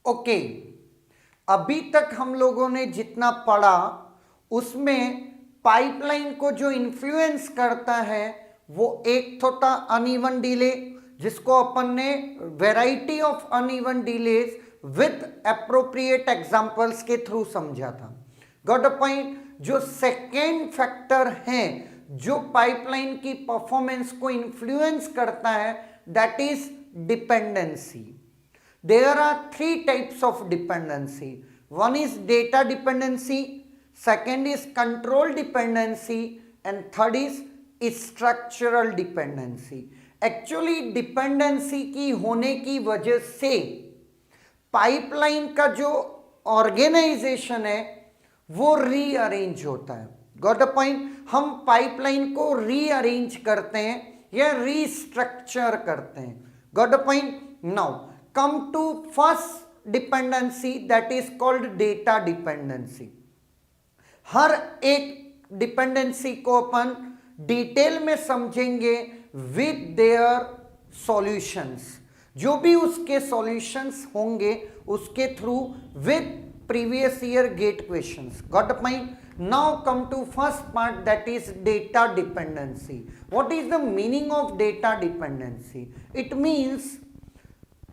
Okay, अभी तक हम लोगों ने जितना पढ़ा उसमें पाइपलाइन को जो इन्फ्लुएंस करता है वो एक तो था अनइवन डिले, जिसको अपन ने variety of uneven delays with appropriate examples के थ्रू समझा था। Got a point. जो सेकेंड फैक्टर है जो पाइपलाइन की परफॉर्मेंस को इन्फ्लुएंस करता है, that is dependency. There are three types of dependency. One is data dependency, second is control dependency, and third is structural dependency. Actually dependency की होने की वजह से पाइपलाइन का जो ऑर्गेनाइजेशन है वो रीअरेंज होता है। Got a point. हम पाइपलाइन को रीअरेंज करते हैं या रीस्ट्रक्चर करते हैं। Got a point. Now come to first dependency, that is called data dependency. हर एक डिपेंडेंसी को अपन डिटेल में समझेंगे विद देयर सॉल्यूशंस। जो भी उसके सॉल्यूशंस होंगे उसके through with previous year GATE questions. Got a point. Now come to first part, that is data dependency. What is the meaning of data dependency? It means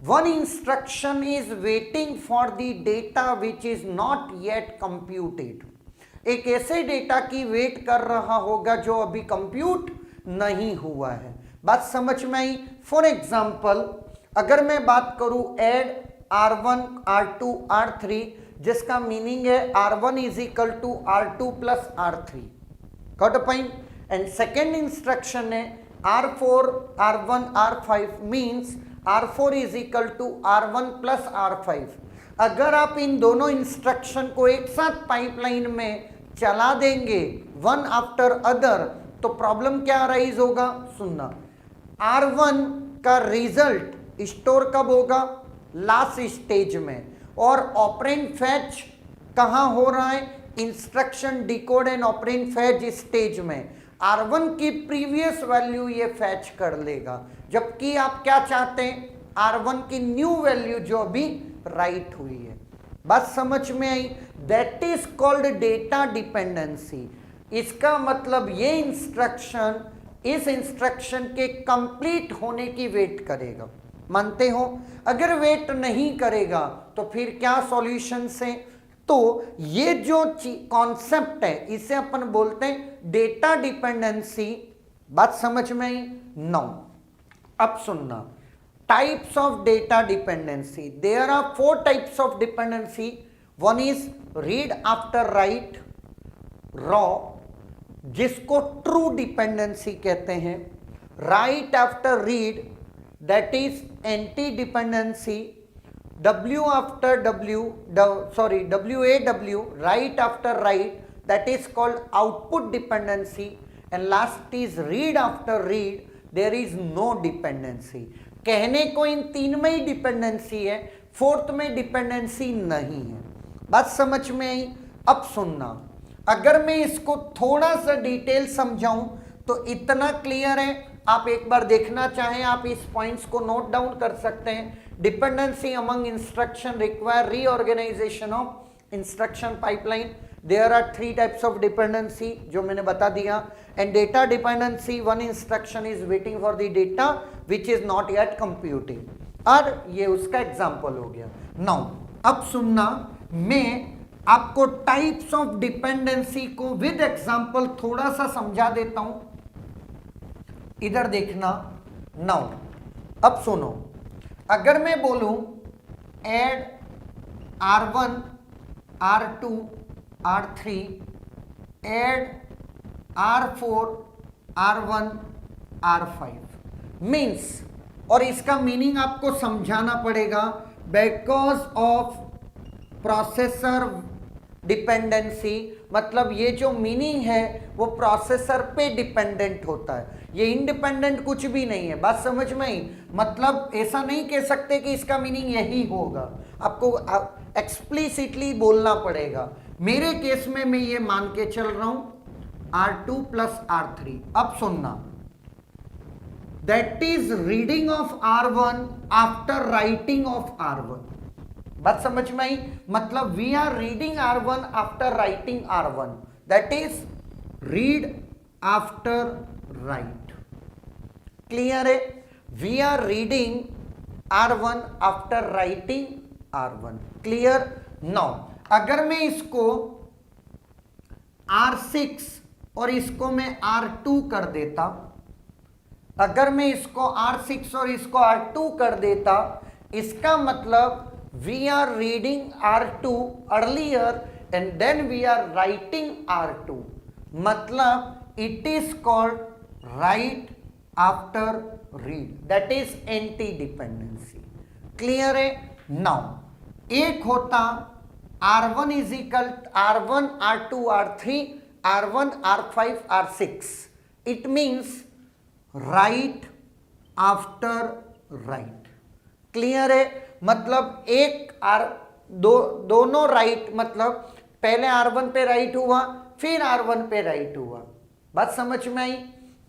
one instruction is waiting for the data which is not yet computed. एक ऐसे data की wait कर रहा होगा जो अभी compute नहीं हुआ है। बात समझ में आई? फॉर एग्जाम्पल अगर मैं बात करूं एड R1 R2 R3, जिसका मीनिंग है R1 is equal to R2 plus R3। Got a point. And second instruction है R4 R1 R5 means R4 is equal to R1 plus R5। अगर आप इन दोनों इंस्ट्रक्शन को एक साथ पाइपलाइन में चला देंगे वन आफ्टर अदर, तो प्रॉब्लम क्या राइज होगा? सुनना। R1 का रिजल्ट स्टोर कब होगा? लास्ट स्टेज में। और ऑपरेंड फैच कहां हो रहा है? Instruction decode and operand fetch stage में। R1 की प्रीवियस वैल्यू ये फैच कर लेगा, जबकि आप क्या चाहते हैं? R1 की न्यू वैल्यू जो अभी राइट हुई है। बात समझ में आई? That is called data dependency. इसका मतलब ये इंस्ट्रक्शन इस इंस्ट्रक्शन के कंप्लीट होने की वेट करेगा। मानते हो? अगर वेट नहीं करेगा तो फिर क्या सॉल्यूशंस है? तो ये जो कॉन्सेप्ट है इसे अपन बोलते हैं डेटा डिपेंडेंसी। बात समझ में आई? नो। अब सुनना, types of data dependency. There are 4 types of dependency. One is read after write, रॉ, जिसको ट्रू डिपेंडेंसी कहते हैं। Write after read, that is anti dependency. W after WAW, write after write, that is called output dependency. And last is read after read, there is no dependency. कहने को इन तीन में ही dependency है, fourth में dependency नहीं है। बात समझ में आई? अब सुनना, अगर मैं इसको थोड़ा सा डिटेल समझाऊं तो इतना क्लियर है। आप एक बार देखना चाहें आप इस पॉइंट्स को नोट डाउन कर सकते हैं। Dependency among instruction require reorganization of instruction pipeline. There are 3 types of dependency जो मैंने बता दिया। And data dependency, one instruction is waiting for the data which is not yet computing. और ये उसका एग्जाम्पल हो गया। नाउ अब सुनना, मैं आपको टाइप्स ऑफ डिपेंडेंसी को विद एग्जाम्पल थोड़ा सा समझा देता हूं। इधर देखना। नाउ अब सुनो, अगर मैं बोलूं add R1 R2 R3, add R4 R1 R5 means, और इसका मीनिंग आपको समझाना पड़ेगा, बिकॉज ऑफ प्रोसेसर डिपेंडेंसी। मतलब ये जो मीनिंग है वो प्रोसेसर पे डिपेंडेंट होता है, ये इंडिपेंडेंट कुछ भी नहीं है। बात समझ में आई? मतलब ऐसा नहीं कह सकते कि इसका मीनिंग यही होगा, आपको एक्सप्लिसिटली बोलना पड़ेगा। मेरे केस में मैं ये मान के चल रहा हूं R2 प्लस R3। अब सुनना, that is reading of R1 after writing of R1। बात समझ में आई? मतलब we are reading R1 after writing R1, that is read after write. Clear है? We are reading R1 after writing R1। Clear? Now अगर मैं इसको R6 और इसको मैं R2 कर देता, अगर मैं इसको R6 और इसको R2 कर देता, इसका मतलब we are reading R2 earlier and then we are writing R2, मतलब it is called write after read, that is anti dependency. Clear है? नाउ एक होता R1 is equal R1 R2 R3 R1 R5 R6, it means write after write. Clear है? मतलब एक दोनों right, मतलब पहले R1 पे राइट हुआ फिर R1 पे राइट हुआ। बात समझ में आई?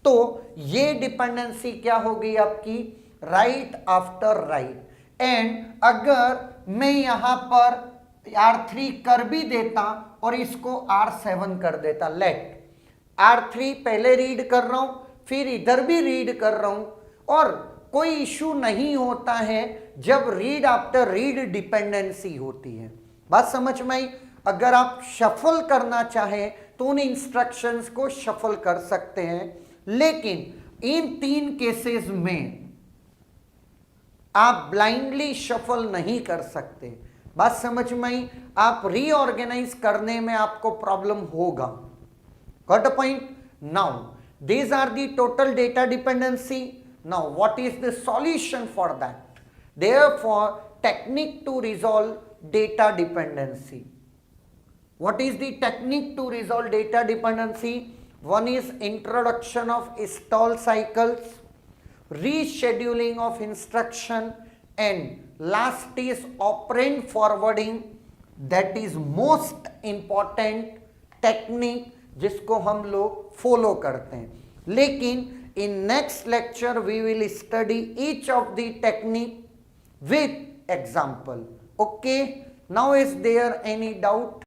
तो ये डिपेंडेंसी क्या होगी आपकी? Right after right. एंड अगर मैं यहां पर R3 कर भी देता और इसको R7 कर देता, लेट R3 पहले रीड कर रहा हूं फिर इधर भी रीड कर रहा हूं, और कोई इशू नहीं होता है जब रीड आफ्टर रीड डिपेंडेंसी होती है। बात समझ में आई? अगर आप शफल करना चाहें तो उन इंस्ट्रक्शंस को शफल कर सकते हैं, लेकिन इन 3 केसेस में आप ब्लाइंडली शफल नहीं कर सकते। बात समझ में आई? आप रीऑर्गेनाइज करने में आपको प्रॉब्लम होगा। Got a point? Now these are the total data dependency. Now what is the solution for that? Therefore technique to resolve data dependency. What is the technique to resolve data dependency? One is introduction of stall cycles, rescheduling of instruction, and last is operand forwarding. That is most important technique जिसको हम लोग follow करते हैं। लेकिन in next lecture we will study each of the technique with example. Okay, now is there any doubt?